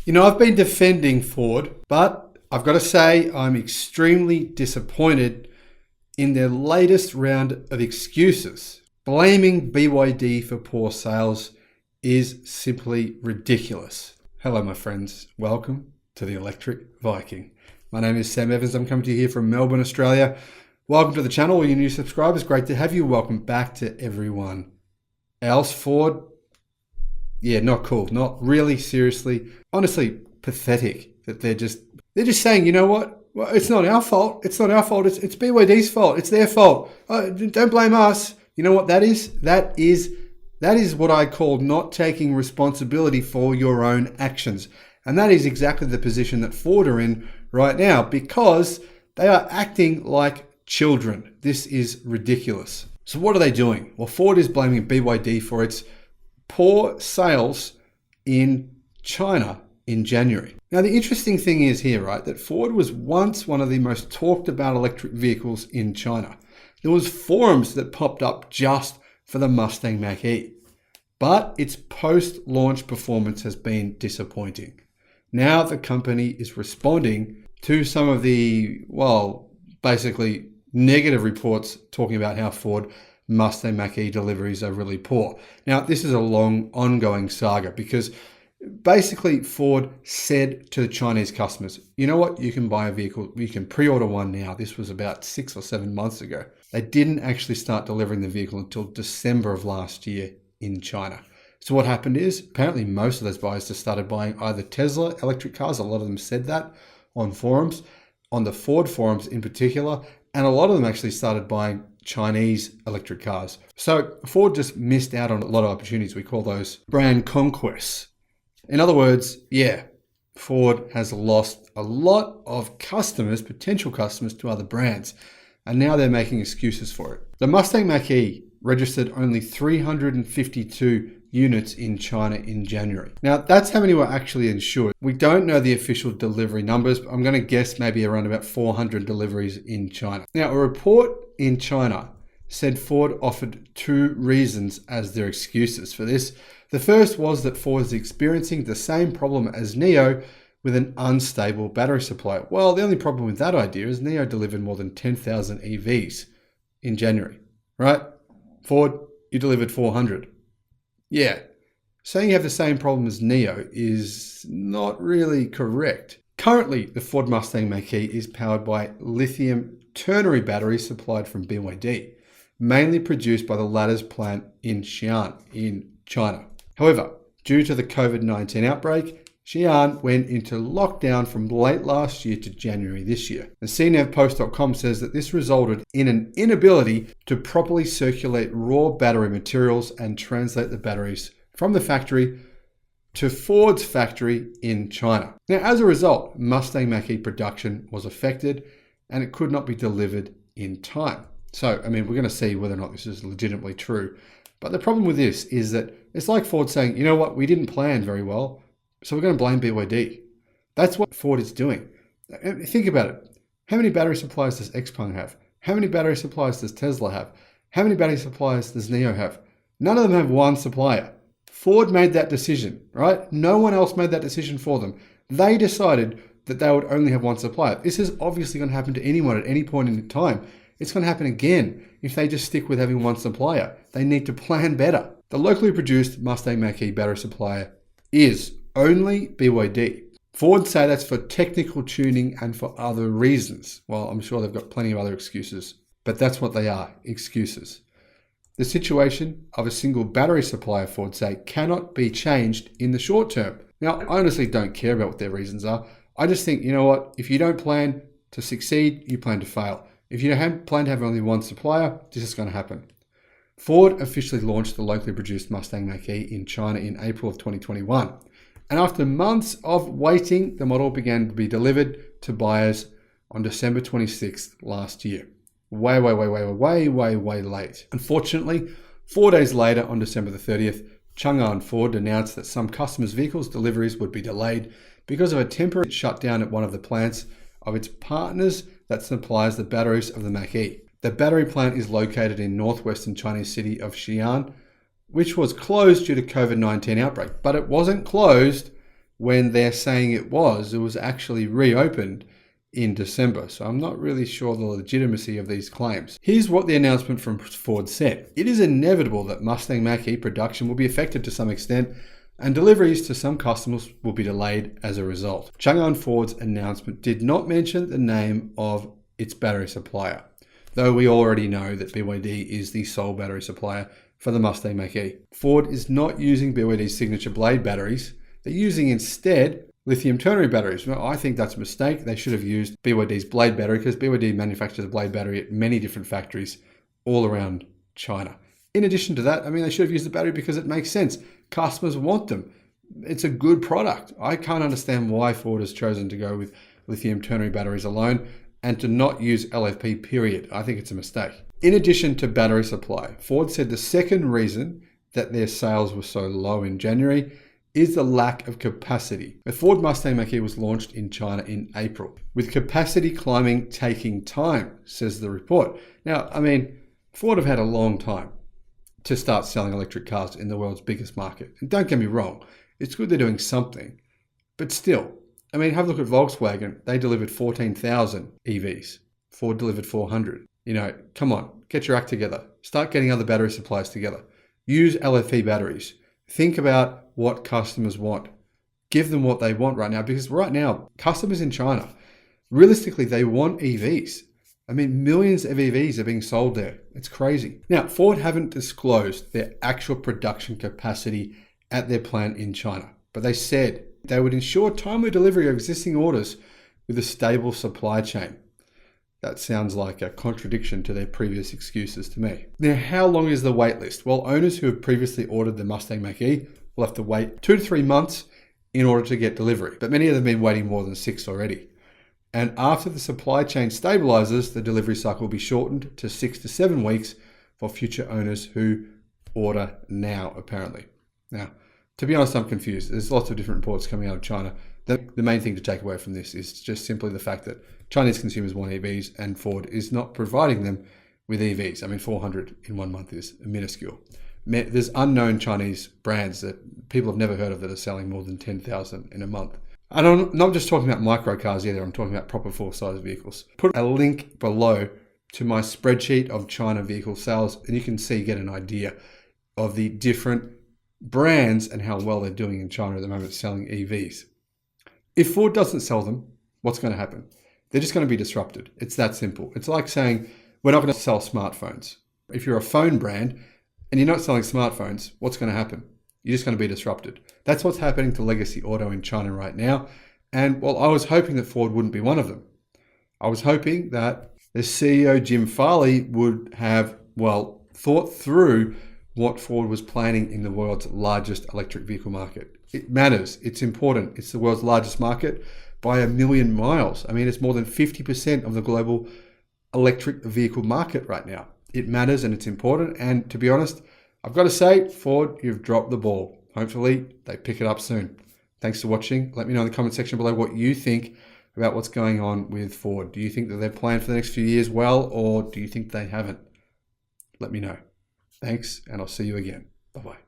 You know, I've been defending Ford, but I've got to say I'm extremely disappointed in their latest round of excuses. Blaming BYD for poor sales is simply ridiculous. Hello, my friends. Welcome to the Electric Viking. My name is Sam Evans. I'm coming to you here from Melbourne, Australia. Welcome to the channel, all you new subscribers. Great to have you. Welcome back to everyone else. Ford, yeah, not cool. Not really, seriously. Honestly, pathetic that they're just saying, you know what? Well, it's not our fault. It's not our fault. It's BYD's fault. It's their fault. Don't blame us. You know what that is? That is what I call not taking responsibility for your own actions. And that is exactly the position that Ford are in right now, because they are acting like children. This is ridiculous. So what are they doing? Well, Ford is blaming BYD for its poor sales in China in January. Now, the interesting thing is here, right, that Ford was once one of the most talked about electric vehicles in China. There was forums that popped up just for the Mustang Mach-E, but its post-launch performance has been disappointing. Now the company is responding to some of the, well, basically negative reports talking about how Ford Mustang Mach-E deliveries are really poor. Now, this is a long ongoing saga because basically Ford said to the Chinese customers, you know what, you can buy a vehicle, you can pre-order one now. This was about 6 or 7 months ago. They didn't actually start delivering the vehicle until December of last year in China. So what happened is apparently most of those buyers just started buying either Tesla electric cars. A lot of them said that on forums, on the Ford forums in particular, and a lot of them actually started buying Chinese electric cars. So Ford just missed out on a lot of opportunities. We call those brand conquests. In other words, yeah, Ford has lost a lot of customers, potential customers, to other brands, and now they're making excuses for it. The Mustang Mach-E registered only 352 units in China in January. Now, that's how many were actually insured. We don't know the official delivery numbers, but I'm going to guess maybe around about 400 deliveries in China. Now, a report in China said Ford offered 2 reasons as their excuses for this. The first was that Ford is experiencing the same problem as NIO with an unstable battery supply. Well, the only problem with that idea is NIO delivered more than 10,000 EVs in January, right? Ford, you delivered 400. Yeah, saying you have the same problem as NIO is not really correct. Currently, the Ford Mustang Mach-E is powered by lithium ternary batteries supplied from BYD, mainly produced by the latter's plant in Xi'an in China. However, due to the COVID-19 outbreak, Xi'an went into lockdown from late last year to January this year. And CNEVPost.com says that this resulted in an inability to properly circulate raw battery materials and translate the batteries from the factory to Ford's factory in China. Now, as a result, Mustang Mach-E production was affected and it could not be delivered in time. So, I mean, we're going to see whether or not this is legitimately true. But the problem with this is that it's like Ford saying, you know what, we didn't plan very well, so we're going to blame BYD. That's what Ford is doing. Think about it. How many battery suppliers does XPeng have? How many battery suppliers does Tesla have? How many battery suppliers does NIO have? None of them have one supplier. Ford made that decision, right? No one else made that decision for them. They decided that they would only have one supplier. This is obviously going to happen to anyone at any point in time. It's going to happen again if they just stick with having one supplier. They need to plan better. The locally produced Mustang Mach-E battery supplier is only BYD. Ford say that's for technical tuning and for other reasons. Well, I'm sure they've got plenty of other excuses, but that's what they are, excuses. The situation of a single battery supplier, Ford say, cannot be changed in the short term. Now, I honestly don't care about what their reasons are. I just think, you know what, if you don't plan to succeed, you plan to fail. If you don't plan to have only one supplier, this is going to happen. Ford officially launched the locally produced Mustang Mach-E in China in April of 2021. And after months of waiting, the model began to be delivered to buyers on December 26th last year. Way late. Unfortunately, 4 days later, on December the 30th, Chang'an Ford announced that some customers' vehicles deliveries would be delayed because of a temporary shutdown at one of the plants of its partners that supplies the batteries of the Mach-E. The battery plant is located in northwestern Chinese city of Xi'an, which was closed due to COVID-19 outbreak. But it wasn't closed when they're saying it was actually reopened in December. So I'm not really sure the legitimacy of these claims. Here's what the announcement from Ford said. It is inevitable that Mustang Mach-E production will be affected to some extent, and deliveries to some customers will be delayed as a result. Chang'an Ford's announcement did not mention the name of its battery supplier, though we already know that BYD is the sole battery supplier for the Mustang Mach-E. Ford is not using BYD's signature blade batteries. They're using instead lithium ternary batteries. Well, I think that's a mistake. They should have used BYD's blade battery because BYD manufactures a blade battery at many different factories all around China. In addition to that, I mean, they should have used the battery because it makes sense. Customers want them. It's a good product. I can't understand why Ford has chosen to go with lithium ternary batteries alone and to not use LFP, period. I think it's a mistake. In addition to battery supply, Ford said the second reason that their sales were so low in January is the lack of capacity. The Ford Mustang Mach-E was launched in China in April, with capacity climbing taking time, says the report. Now, I mean, Ford have had a long time to start selling electric cars in the world's biggest market. And don't get me wrong, it's good they're doing something, but still, I mean, have a look at Volkswagen. They delivered 14,000 EVs. Ford delivered 400. You know, come on, get your act together. Start getting other battery suppliers together. Use LFP batteries. Think about what customers want. Give them what they want right now, because right now, customers in China, realistically, they want EVs. I mean, millions of EVs are being sold there. It's crazy. Now, Ford haven't disclosed their actual production capacity at their plant in China, but they said they would ensure timely delivery of existing orders with a stable supply chain. That sounds like a contradiction to their previous excuses to me. Now, how long is the wait list? Well, owners who have previously ordered the Mustang Mach-E will have to wait 2 to 3 months in order to get delivery, but many of them have been waiting more than 6 already. And after the supply chain stabilizes, the delivery cycle will be shortened to 6 to 7 weeks for future owners who order now, apparently. Now, to be honest, I'm confused. There's lots of different reports coming out of China. The main thing to take away from this is just simply the fact that Chinese consumers want EVs and Ford is not providing them with EVs. I mean, 400 in 1 month is minuscule. There's unknown Chinese brands that people have never heard of that are selling more than 10,000 in a month. And I'm not just talking about micro cars either. I'm talking about proper full-size vehicles. Put a link below to my spreadsheet of China vehicle sales, and you can get an idea of the different brands and how well they're doing in China at the moment selling EVs. If Ford doesn't sell them, what's going to happen? They're just going to be disrupted. It's that simple. It's like saying we're not going to sell smartphones. If you're a phone brand and you're not selling smartphones, what's going to happen? You're just going to be disrupted. That's what's happening to legacy auto in China right now. And well, I was hoping that Ford wouldn't be one of them. I was hoping that the CEO, Jim Farley, would have, thought through what Ford was planning in the world's largest electric vehicle market. It matters. It's important. It's the world's largest market by a million miles. I mean, it's more than 50% of the global electric vehicle market right now. It matters and it's important. And to be honest, I've got to say, Ford, you've dropped the ball. Hopefully they pick it up soon. Thanks for watching. Let me know in the comment section below what you think about what's going on with Ford. Do you think that they're planned for the next few years well, or do you think they haven't? Let me know. Thanks, and I'll see you again. Bye-bye.